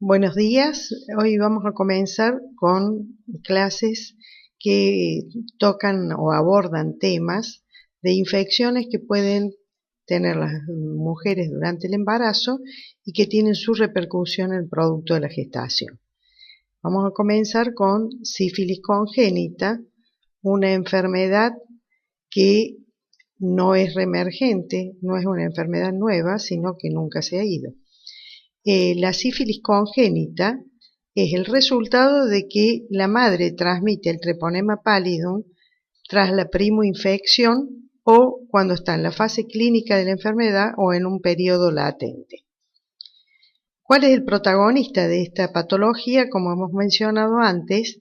Buenos días, hoy vamos a comenzar con clases que tocan o abordan temas de infecciones que pueden tener las mujeres durante el embarazo y que tienen su repercusión en el producto de la gestación. Vamos a comenzar con sífilis congénita, una enfermedad que no es reemergente, no es una enfermedad nueva, sino que nunca se ha ido. La sífilis congénita es el resultado de que la madre transmite el treponema pallidum tras la primoinfección o cuando está en la fase clínica de la enfermedad o en un periodo latente. ¿Cuál es el protagonista de esta patología? Como hemos mencionado antes,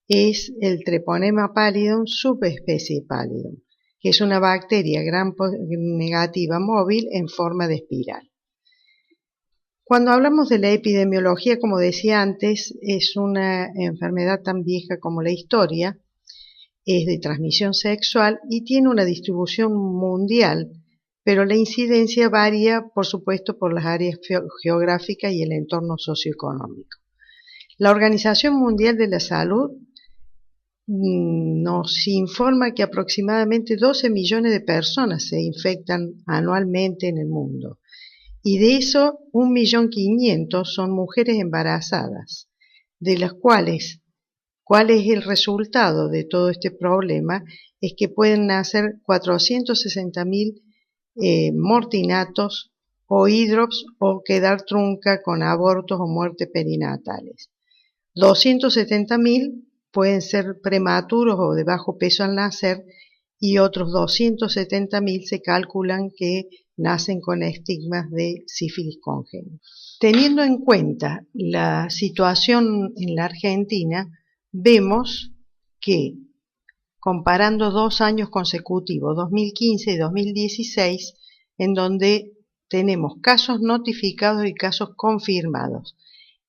es el treponema pallidum subespecie pallidum, que es una bacteria gram negativa móvil en forma de espiral. Cuando hablamos de la epidemiología, como decía antes, es una enfermedad tan vieja como la historia, es de transmisión sexual y tiene una distribución mundial, pero la incidencia varía, por supuesto, por las áreas geográficas y el entorno socioeconómico. La Organización Mundial de la Salud nos informa que aproximadamente 12 millones de personas se infectan anualmente en el mundo. Y de eso 1.500.000 son mujeres embarazadas, de las cuales, ¿cuál es el resultado de todo este problema? Es que pueden nacer 460.000 mortinatos o hidrops o quedar trunca con abortos o muertes perinatales. 270.000 pueden ser prematuros o de bajo peso al nacer y otros 270.000 se calculan que nacen con estigmas de sífilis congénita. Teniendo en cuenta la situación en la Argentina, vemos que comparando 2 años consecutivos, 2015 y 2016, en donde tenemos casos notificados y casos confirmados.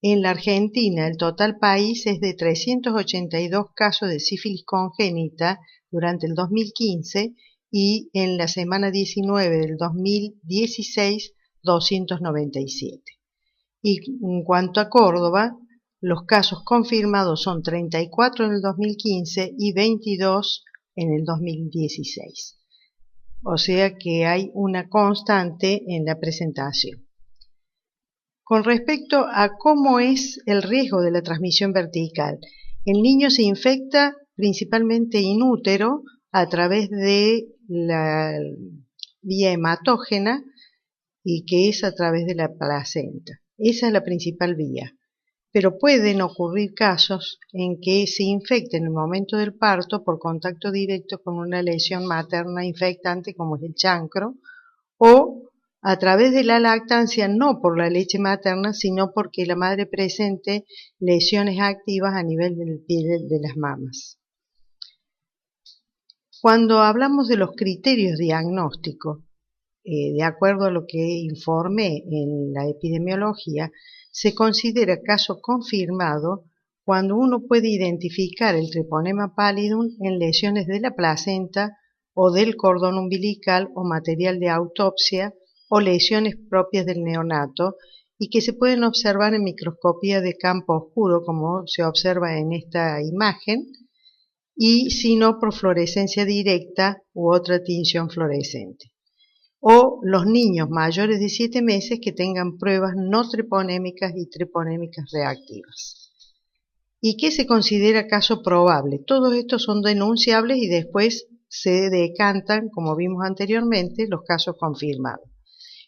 En la Argentina, el total país es de 382 casos de sífilis congénita durante el 2015 y en la semana 19 del 2016, 297. Y en cuanto a Córdoba, los casos confirmados son 34 en el 2015 y 22 en el 2016. O sea que hay una constante en la presentación. Con respecto a cómo es el riesgo de la transmisión vertical, el niño se infecta principalmente in útero a través de la vía hematógena y que es a través de la placenta. Esa es la principal vía. Pero pueden ocurrir casos en que se infecte en el momento del parto por contacto directo con una lesión materna infectante como es el chancro o a través de la lactancia, no por la leche materna, sino porque la madre presente lesiones activas a nivel del piel de las mamas. Cuando hablamos de los criterios diagnósticos, de acuerdo a lo que informé en la epidemiología, se considera caso confirmado cuando uno puede identificar el treponema pallidum en lesiones de la placenta o del cordón umbilical o material de autopsia o lesiones propias del neonato y que se pueden observar en microscopía de campo oscuro como se observa en esta imagen y si no por fluorescencia directa u otra tinción fluorescente. O los niños mayores de 7 meses que tengan pruebas no treponémicas y treponémicas reactivas. ¿Y qué se considera caso probable? Todos estos son denunciables y después se decantan, como vimos anteriormente, los casos confirmados.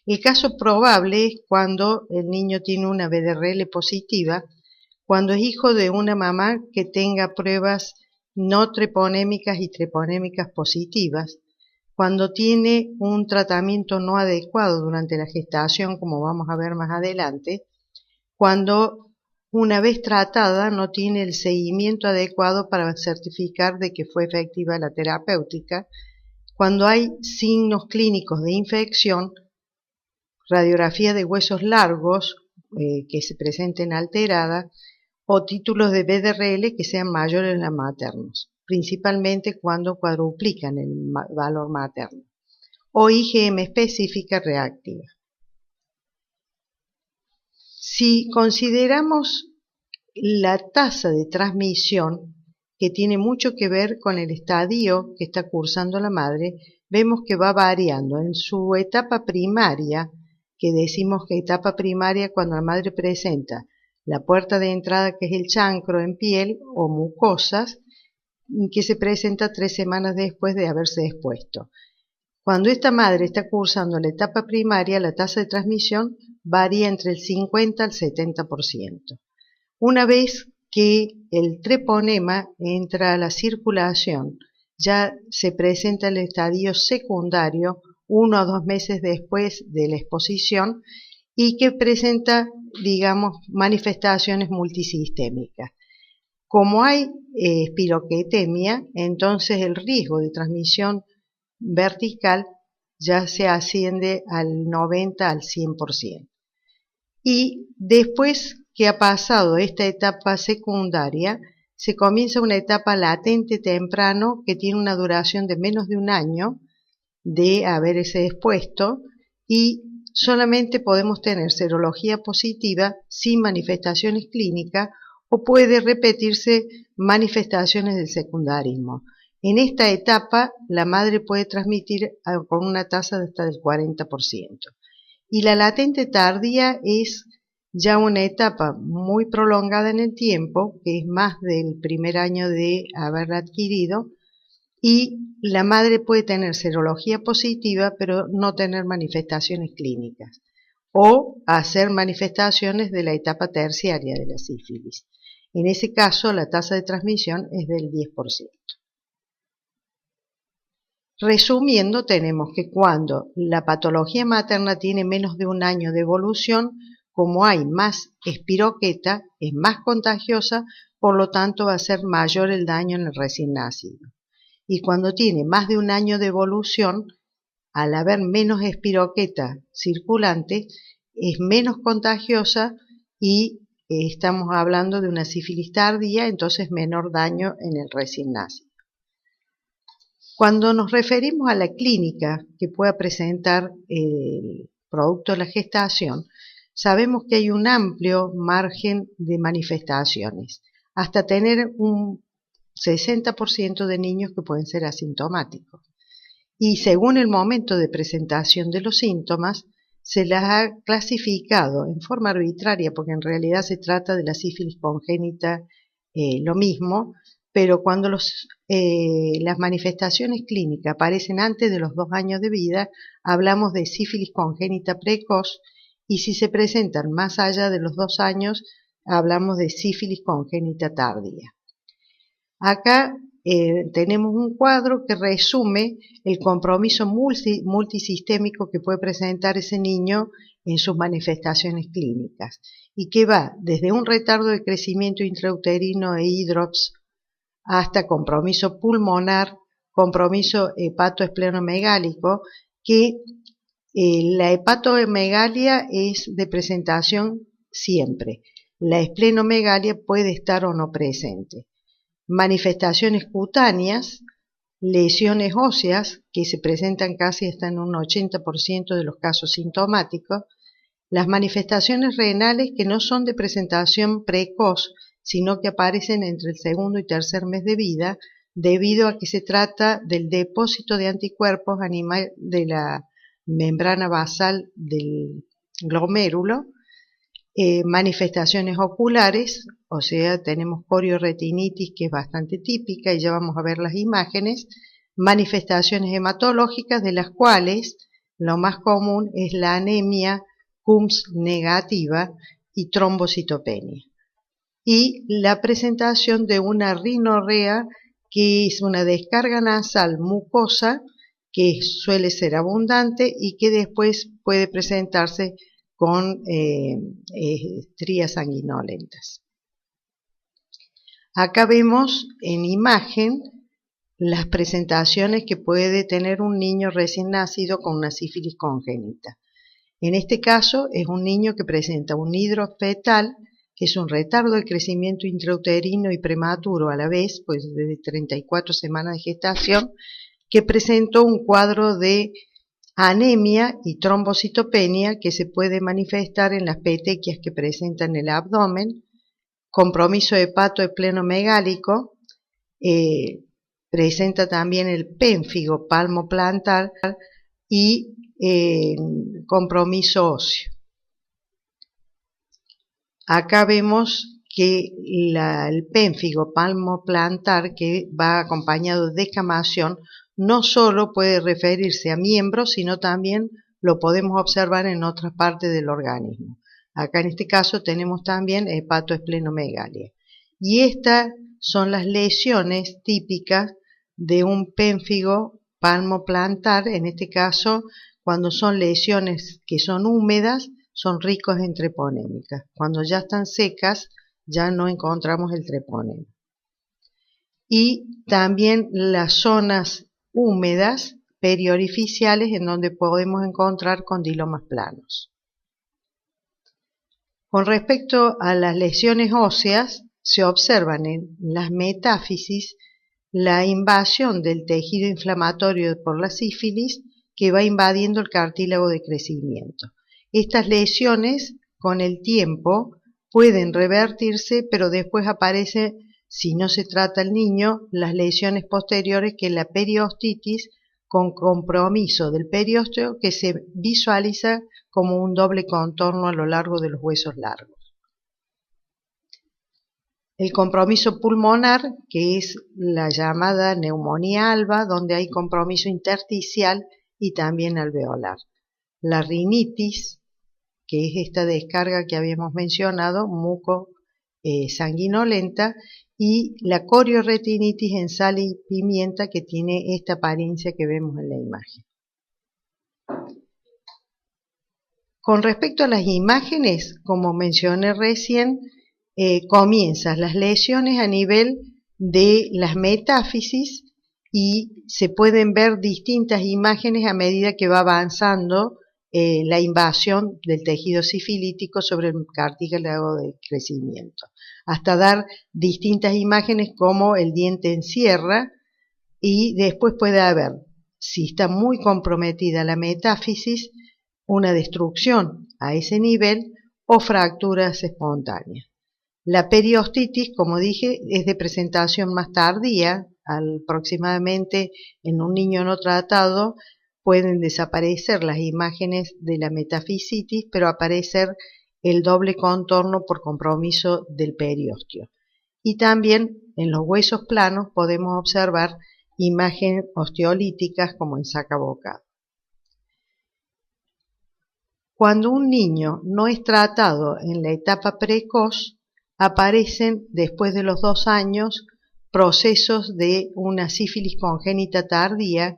El caso probable es cuando el niño tiene una BDRL positiva, cuando es hijo de una mamá que tenga pruebas no treponémicas y treponémicas positivas, cuando tiene un tratamiento no adecuado durante la gestación, como vamos a ver más adelante, cuando una vez tratada no tiene el seguimiento adecuado para certificar de que fue efectiva la terapéutica, cuando hay signos clínicos de infección, radiografía de huesos largos que se presenten alteradas o títulos de BDRL que sean mayores a los maternos, principalmente cuando cuadruplican el valor materno, o IgM específica reactiva. Si consideramos la tasa de transmisión, que tiene mucho que ver con el estadio que está cursando la madre, vemos que va variando. En su etapa primaria, que decimos que etapa primaria cuando la madre presenta la puerta de entrada, que es el chancro en piel o mucosas, que se presenta 3 semanas después de haberse expuesto. Cuando esta madre está cursando la etapa primaria, la tasa de transmisión varía entre el 50 al 70%. Una vez que el treponema entra a la circulación, ya se presenta el estadio secundario 1 o 2 meses después de la exposición y que presenta, digamos, manifestaciones multisistémicas. Como hay espiroquetemia, entonces el riesgo de transmisión vertical ya se asciende al 90 al 100%. Y después que ha pasado esta etapa secundaria, se comienza una etapa latente temprano que tiene una duración de menos de un año de haberse expuesto y solamente podemos tener serología positiva sin manifestaciones clínicas o puede repetirse manifestaciones del secundarismo. En esta etapa la madre puede transmitir con una tasa de hasta del 40%. Y la latente tardía es ya una etapa muy prolongada en el tiempo, que es más del primer año de haberla adquirido, y la madre puede tener serología positiva, pero no tener manifestaciones clínicas, o hacer manifestaciones de la etapa terciaria de la sífilis. En ese caso, la tasa de transmisión es del 10%. Resumiendo, tenemos que cuando la patología materna tiene menos de un año de evolución, como hay más espiroqueta, es más contagiosa, por lo tanto va a ser mayor el daño en el recién nacido. Y cuando tiene más de un año de evolución, al haber menos espiroqueta circulante, es menos contagiosa y estamos hablando de una sífilis tardía, entonces menor daño en el recién nacido. Cuando nos referimos a la clínica que pueda presentar el producto de la gestación, sabemos que hay un amplio margen de manifestaciones, hasta tener un 60% de niños que pueden ser asintomáticos. Y según el momento de presentación de los síntomas, se las ha clasificado en forma arbitraria, porque en realidad se trata de la sífilis congénita, lo mismo, pero cuando las manifestaciones clínicas aparecen antes de los 2 años de vida, hablamos de sífilis congénita precoz, y si se presentan más allá de los 2 años, hablamos de sífilis congénita tardía. Acá tenemos un cuadro que resume el compromiso multisistémico que puede presentar ese niño en sus manifestaciones clínicas, y que va desde un retardo de crecimiento intrauterino e hidrops hasta compromiso pulmonar, compromiso hepatoesplenomegálico, que la hepatomegalia es de presentación siempre. La esplenomegalia puede estar o no presente. Manifestaciones cutáneas, lesiones óseas, que se presentan casi hasta en un 80% de los casos sintomáticos. Las manifestaciones renales que no son de presentación precoz, sino que aparecen entre el segundo y tercer mes de vida, debido a que se trata del depósito de anticuerpos de la membrana basal del glomérulo. Manifestaciones oculares, o sea, tenemos corioretinitis, que es bastante típica y ya vamos a ver las imágenes. Manifestaciones hematológicas, de las cuales lo más común es la anemia CUMS negativa y trombocitopenia. Y la presentación de una rinorrea, que es una descarga nasal mucosa, que suele ser abundante y que después puede presentarse con estrías sanguinolentas. Acá vemos en imagen las presentaciones que puede tener un niño recién nacido con una sífilis congénita. En este caso es un niño que presenta un hidrops fetal, que es un retardo de crecimiento intrauterino y prematuro a la vez, pues desde 34 semanas de gestación, que presentó un cuadro de anemia y trombocitopenia que se puede manifestar en las petequias que presentan el abdomen, compromiso hepatoesplenomegálico, presenta también el pénfigo palmoplantar y compromiso óseo. Acá vemos que el pénfigo palmoplantar, que va acompañado de descamación, no solo puede referirse a miembros, sino también lo podemos observar en otras partes del organismo. Acá en este caso tenemos también hepatoesplenomegalia. Y estas son las lesiones típicas de un pénfigo palmoplantar, en este caso cuando son lesiones que son húmedas, son ricos en treponémicas. Cuando ya están secas, ya no encontramos el treponema. Y también las zonas húmedas periorificiales en donde podemos encontrar condilomas planos. Con respecto a las lesiones óseas, se observan en las metáfisis la invasión del tejido inflamatorio por la sífilis que va invadiendo el cartílago de crecimiento. Estas lesiones, con el tiempo, pueden revertirse, pero después aparece, si no se trata el niño, las lesiones posteriores, que es la periostitis, con compromiso del periósteo que se visualiza como un doble contorno a lo largo de los huesos largos. El compromiso pulmonar, que es la llamada neumonía alba, donde hay compromiso intersticial y también alveolar. La rinitis, que es esta descarga que habíamos mencionado, muco-sanguinolenta, y la coriorretinitis en sal y pimienta, que tiene esta apariencia que vemos en la imagen. Con respecto a las imágenes, como mencioné recién, comienzan las lesiones a nivel de las metáfisis y se pueden ver distintas imágenes a medida que va avanzando la invasión del tejido sifilítico sobre el cartílago de crecimiento, hasta dar distintas imágenes como el diente en sierra, y después puede haber, si está muy comprometida la metáfisis, una destrucción a ese nivel o fracturas espontáneas. La periostitis, como dije, es de presentación más tardía, aproximadamente en un niño no tratado pueden desaparecer las imágenes de la metafisitis, pero aparecer el doble contorno por compromiso del periósteo. Y también en los huesos planos podemos observar imágenes osteolíticas como en sacabocado. Cuando un niño no es tratado en la etapa precoz, aparecen después de los 2 años procesos de una sífilis congénita tardía,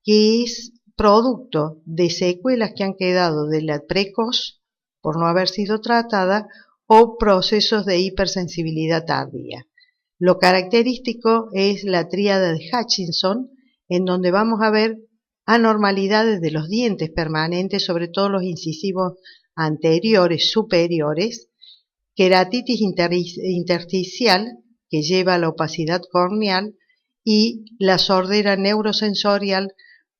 que es producto de secuelas que han quedado de la precoz por no haber sido tratada o procesos de hipersensibilidad tardía. Lo característico es la tríada de Hutchinson, en donde vamos a ver anormalidades de los dientes permanentes, sobre todo los incisivos anteriores, superiores, queratitis intersticial, que lleva a la opacidad corneal, y la sordera neurosensorial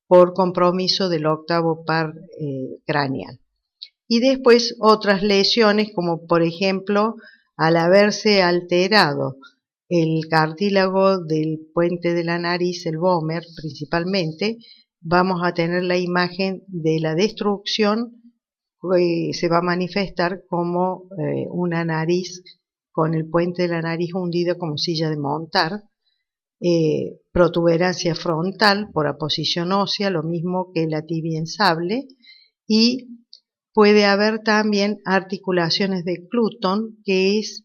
por compromiso del octavo par craneal. Y después otras lesiones, como por ejemplo, al haberse alterado el cartílago del puente de la nariz, el vómer principalmente, vamos a tener la imagen de la destrucción, se va a manifestar como una nariz con el puente de la nariz hundido como silla de montar, protuberancia frontal por aposición ósea, lo mismo que la tibia en sable, y puede haber también articulaciones de Cluton, que es,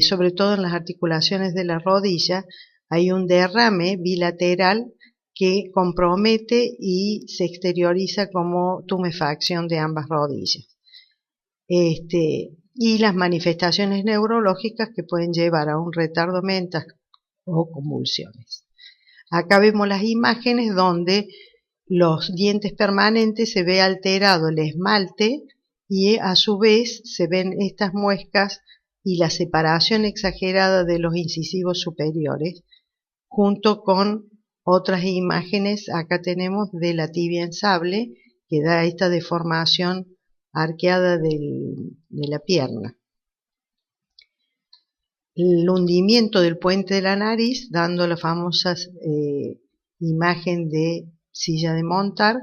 sobre todo en las articulaciones de la rodilla, hay un derrame bilateral que compromete y se exterioriza como tumefacción de ambas rodillas. Y las manifestaciones neurológicas que pueden llevar a un retardo mental o convulsiones. Acá vemos las imágenes donde los dientes permanentes se ve alterado el esmalte y a su vez se ven estas muescas y la separación exagerada de los incisivos superiores, junto con otras imágenes. Acá tenemos de la tibia en sable que da esta deformación arqueada de la pierna. El hundimiento del puente de la nariz, dando la famosa imagen de silla de montar,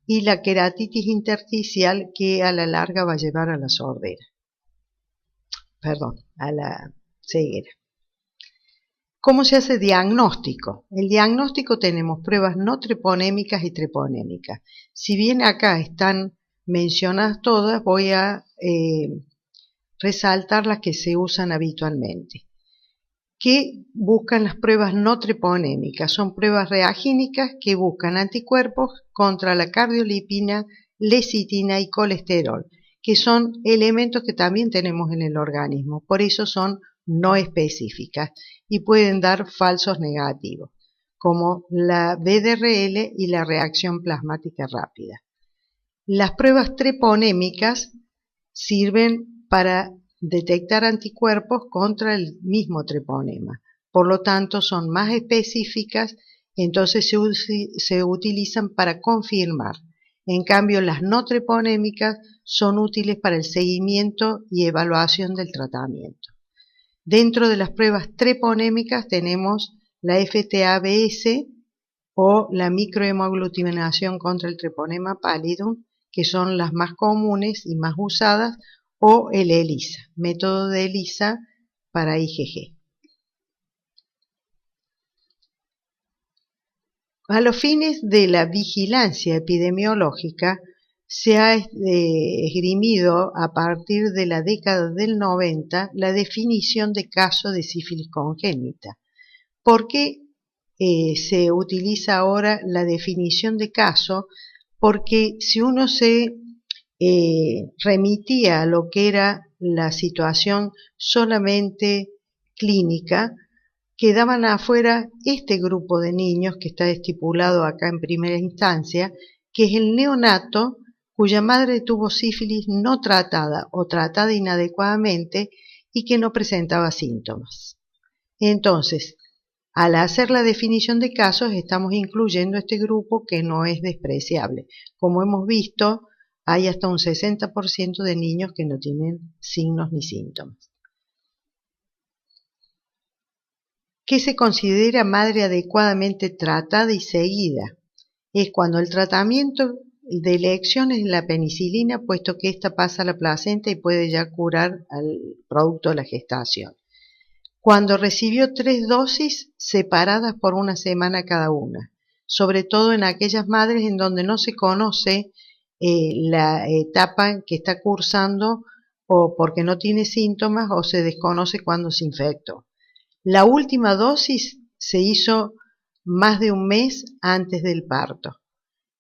y la queratitis intersticial, que a la larga va a llevar a la sordera. Perdón, a la ceguera. ¿Cómo se hace diagnóstico? El diagnóstico tenemos pruebas no treponémicas y treponémicas. Si bien acá están mencionadas todas, voy a resaltar las que se usan habitualmente. ¿Qué buscan las pruebas no treponémicas? Son pruebas reagínicas que buscan anticuerpos contra la cardiolipina, lecitina y colesterol, que son elementos que también tenemos en el organismo, por eso son no específicas y pueden dar falsos negativos, como la VDRL y la reacción plasmática rápida. Las pruebas treponémicas sirven para detectar anticuerpos contra el mismo treponema, por lo tanto son más específicas, entonces se utilizan para confirmar. En cambio, las no treponémicas son útiles para el seguimiento y evaluación del tratamiento. Dentro de las pruebas treponémicas tenemos la FTABS o la microhemoaglutinación contra el treponema pallidum, que son las más comunes y más usadas, o el ELISA, método de ELISA para IgG. A los fines de la vigilancia epidemiológica, se ha esgrimido a partir de la década del 90 la definición de caso de sífilis congénita. ¿Por qué se utiliza ahora la definición de caso? Porque si uno se remitía a lo que era la situación solamente clínica, quedaban afuera este grupo de niños que está estipulado acá en primera instancia, que es el neonato cuya madre tuvo sífilis no tratada o tratada inadecuadamente y que no presentaba síntomas. Entonces, al hacer la definición de casos, estamos incluyendo este grupo que no es despreciable. Como hemos visto, hay hasta un 60% de niños que no tienen signos ni síntomas. ¿Qué se considera madre adecuadamente tratada y seguida? Es cuando el tratamiento de elección es la penicilina, puesto que ésta pasa a la placenta y puede ya curar al producto de la gestación. Cuando recibió 3 dosis separadas por 1 semana cada una, sobre todo en aquellas madres en donde no se conoce la etapa que está cursando o porque no tiene síntomas o se desconoce cuándo se infectó. La última dosis se hizo más de un mes antes del parto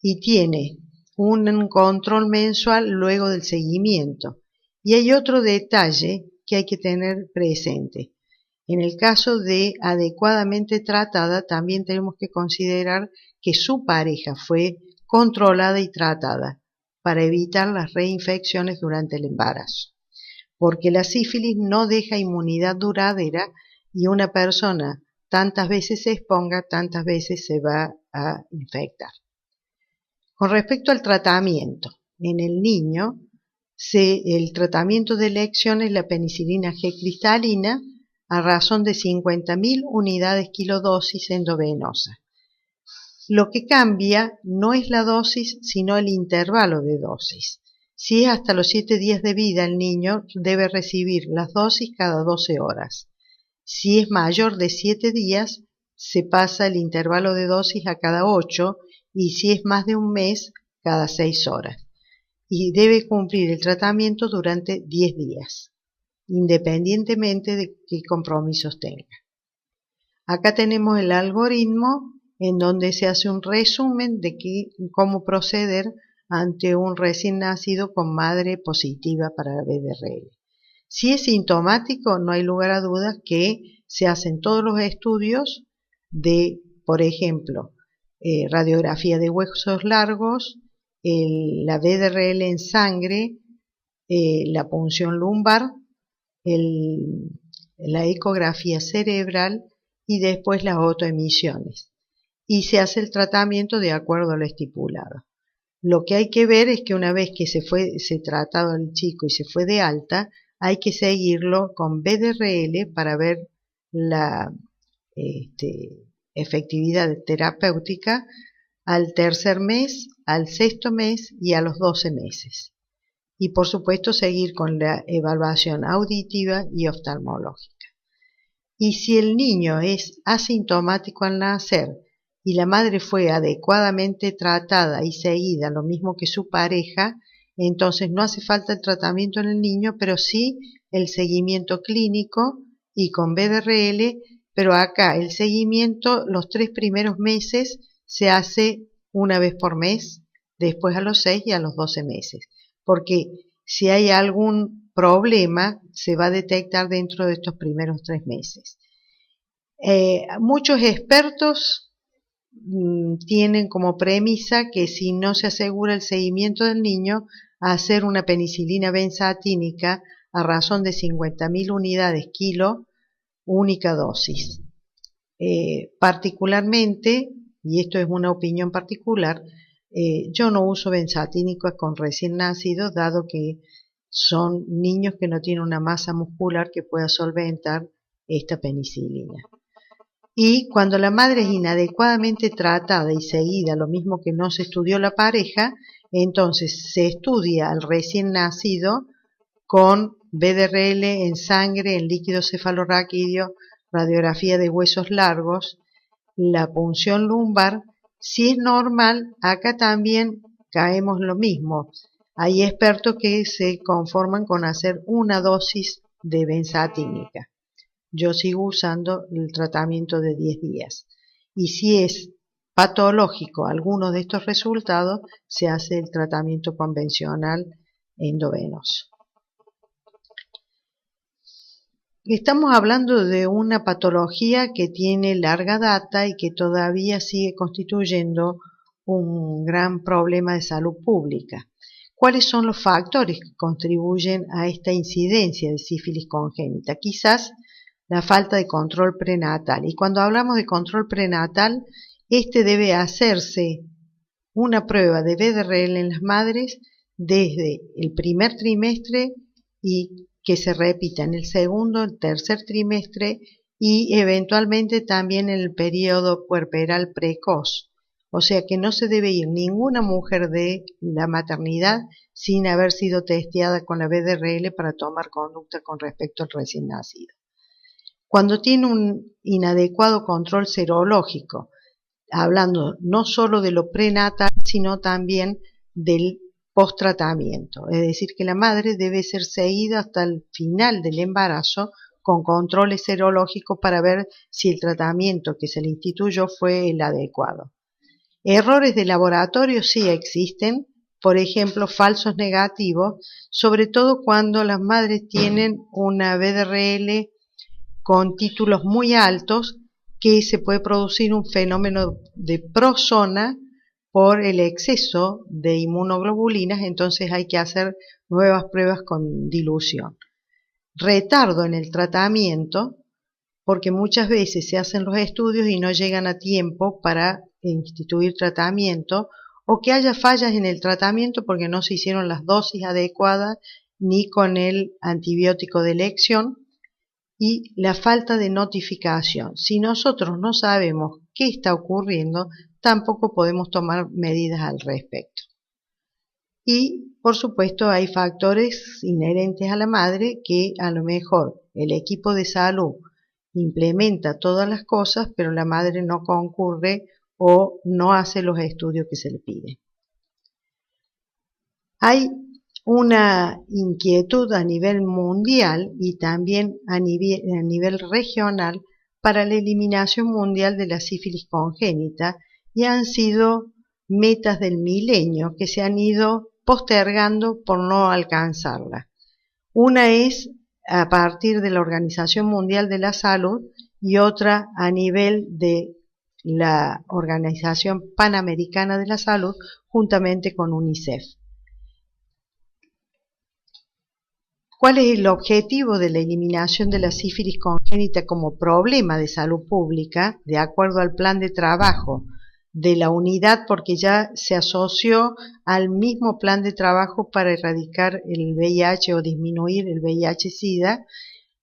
y tiene un control mensual luego del seguimiento. Y hay otro detalle que hay que tener presente. En el caso de adecuadamente tratada, también tenemos que considerar que su pareja fue controlada y tratada para evitar las reinfecciones durante el embarazo. Porque la sífilis no deja inmunidad duradera y una persona tantas veces se exponga, tantas veces se va a infectar. Con respecto al tratamiento, en el niño, el tratamiento de elección es la penicilina G cristalina a razón de 50.000 unidades kilodosis endovenosa. Lo que cambia no es la dosis, sino el intervalo de dosis. Si es hasta los 7 días de vida, el niño debe recibir las dosis cada 12 horas. Si es mayor de 7 días, se pasa el intervalo de dosis a cada 8 y si es más de un mes, cada 6 horas. Y debe cumplir el tratamiento durante 10 días, independientemente de qué compromisos tenga. Acá tenemos el algoritmo en donde se hace un resumen de cómo proceder ante un recién nacido con madre positiva para la VDRL. Si es sintomático, no hay lugar a dudas que se hacen todos los estudios de, por ejemplo, radiografía de huesos largos, la VDRL en sangre, la punción lumbar, la ecografía cerebral y después las autoemisiones. Y se hace el tratamiento de acuerdo a lo estipulado. Lo que hay que ver es que una vez que se tratado al chico y se fue de alta, hay que seguirlo con BDRL para ver la efectividad terapéutica al tercer mes, al sexto mes y a los 12 meses. Y por supuesto seguir con la evaluación auditiva y oftalmológica. Y si el niño es asintomático al nacer y la madre fue adecuadamente tratada y seguida, lo mismo que su pareja, entonces no hace falta el tratamiento en el niño, pero sí el seguimiento clínico y con BDRL, pero acá el seguimiento los 3 primeros meses se hace una vez por mes, después a los 6 y a los 12 meses, porque si hay algún problema se va a detectar dentro de estos primeros 3 meses. Muchos expertos tienen como premisa que si no se asegura el seguimiento del niño, hacer una penicilina benzatínica a razón de 50.000 unidades kilo, única dosis. Particularmente, y esto es una opinión particular, yo no uso benzatínicos con recién nacidos, dado que son niños que no tienen una masa muscular que pueda solventar esta penicilina. Y cuando la madre es inadecuadamente tratada y seguida, lo mismo que no se estudió la pareja, entonces se estudia al recién nacido con BDRL en sangre, en líquido cefalorraquídeo, radiografía de huesos largos, la punción lumbar. Si es normal, acá también caemos lo mismo. Hay expertos que se conforman con hacer una dosis de benzatínica. Yo sigo usando el tratamiento de 10 días. Y si es patológico alguno de estos resultados, se hace el tratamiento convencional endovenoso. Estamos hablando de una patología que tiene larga data y que todavía sigue constituyendo un gran problema de salud pública. ¿Cuáles son los factores que contribuyen a esta incidencia de sífilis congénita? Quizás la falta de control prenatal. Y cuando hablamos de control prenatal, debe hacerse una prueba de BDRL en las madres desde el primer trimestre y que se repita en el segundo, el tercer trimestre y eventualmente también en el periodo puerperal precoz. O sea que no se debe ir ninguna mujer de la maternidad sin haber sido testeada con la BDRL para tomar conducta con respecto al recién nacido. Cuando tiene un inadecuado control serológico, hablando no solo de lo prenatal, sino también del post-tratamiento, es decir, que la madre debe ser seguida hasta el final del embarazo con controles serológicos para ver si el tratamiento que se le instituyó fue el adecuado. Errores de laboratorio sí existen, por ejemplo, falsos negativos, sobre todo cuando las madres tienen una BDRL con títulos muy altos, que se puede producir un fenómeno de prozona por el exceso de inmunoglobulinas, entonces hay que hacer nuevas pruebas con dilución. Retardo en el tratamiento, porque muchas veces se hacen los estudios y no llegan a tiempo para instituir tratamiento, o que haya fallas en el tratamiento porque no se hicieron las dosis adecuadas ni con el antibiótico de elección, y la falta de notificación. Si nosotros no sabemos qué está ocurriendo, tampoco podemos tomar medidas al respecto. Y, por supuesto, hay factores inherentes a la madre que a lo mejor el equipo de salud implementa todas las cosas, pero la madre no concurre o no hace los estudios que se le piden. Hay una inquietud a nivel mundial y también a nivel regional para la eliminación mundial de la sífilis congénita, y han sido metas del milenio que se han ido postergando por no alcanzarla. Una es a partir de la Organización Mundial de la Salud y otra a nivel de la Organización Panamericana de la Salud juntamente con UNICEF. ¿Cuál es el objetivo de la eliminación de la sífilis congénita como problema de salud pública, de acuerdo al plan de trabajo de la unidad porque ya se asoció al mismo plan de trabajo para erradicar el VIH o disminuir el VIH-Sida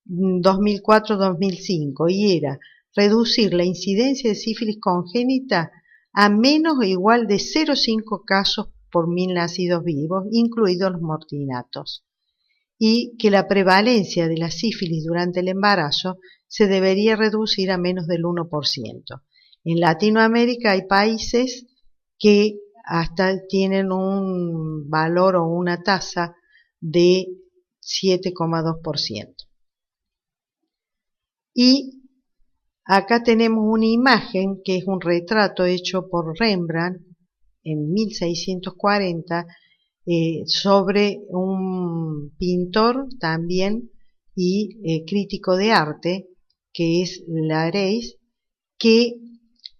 2004-2005 y era reducir la incidencia de sífilis congénita a menos o igual de 0,5 casos por 1000 nacidos vivos, incluidos los mortinatos, y que la prevalencia de la sífilis durante el embarazo se debería reducir a menos del 1%. En Latinoamérica hay países que hasta tienen un valor o una tasa de 7,2%. Y acá tenemos una imagen que es un retrato hecho por Rembrandt en 1640 sobre un pintor también y crítico de arte que es Larrey, que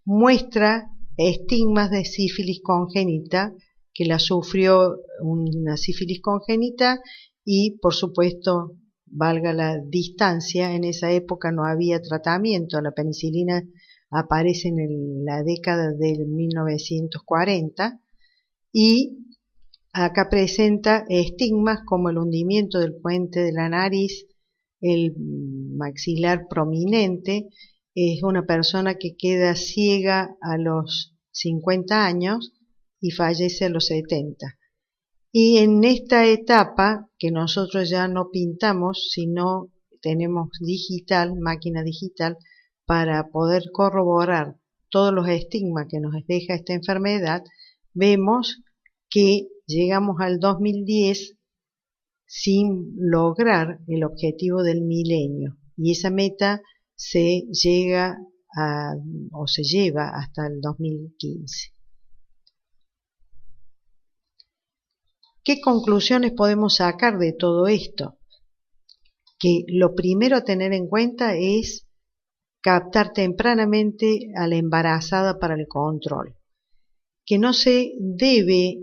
muestra estigmas de sífilis congénita, que la sufrió una sífilis congénita y por supuesto, valga la distancia, en esa época no había tratamiento, la penicilina aparece en la década del 1940 y acá presenta estigmas como el hundimiento del puente de la nariz, el maxilar prominente. Es una persona que queda ciega a los 50 años y fallece a los 70. Y en esta etapa, que nosotros ya no pintamos, sino tenemos digital, máquina digital, para poder corroborar todos los estigmas que nos deja esta enfermedad, vemos que llegamos al 2010 sin lograr el objetivo del milenio y esa meta se llega o se lleva hasta el 2015. ¿Qué conclusiones podemos sacar de todo esto? Que lo primero a tener en cuenta es captar tempranamente a la embarazada para el control, que no se debe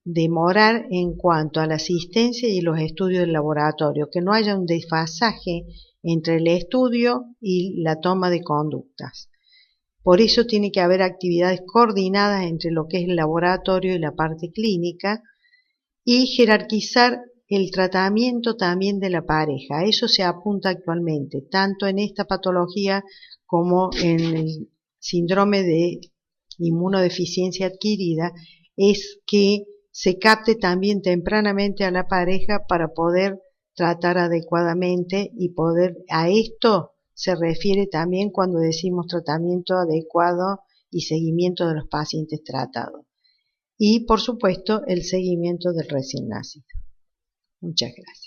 demorar en cuanto a la asistencia y los estudios del laboratorio, que no haya un desfasaje entre el estudio y la toma de conductas. Por eso tiene que haber actividades coordinadas entre lo que es el laboratorio y la parte clínica y jerarquizar el tratamiento también de la pareja. A eso se apunta actualmente, tanto en esta patología como en el síndrome de inmunodeficiencia adquirida, es que se capte también tempranamente a la pareja para poder tratar adecuadamente y poder, a esto se refiere también cuando decimos tratamiento adecuado y seguimiento de los pacientes tratados. Y por supuesto el seguimiento del recién nacido. Muchas gracias.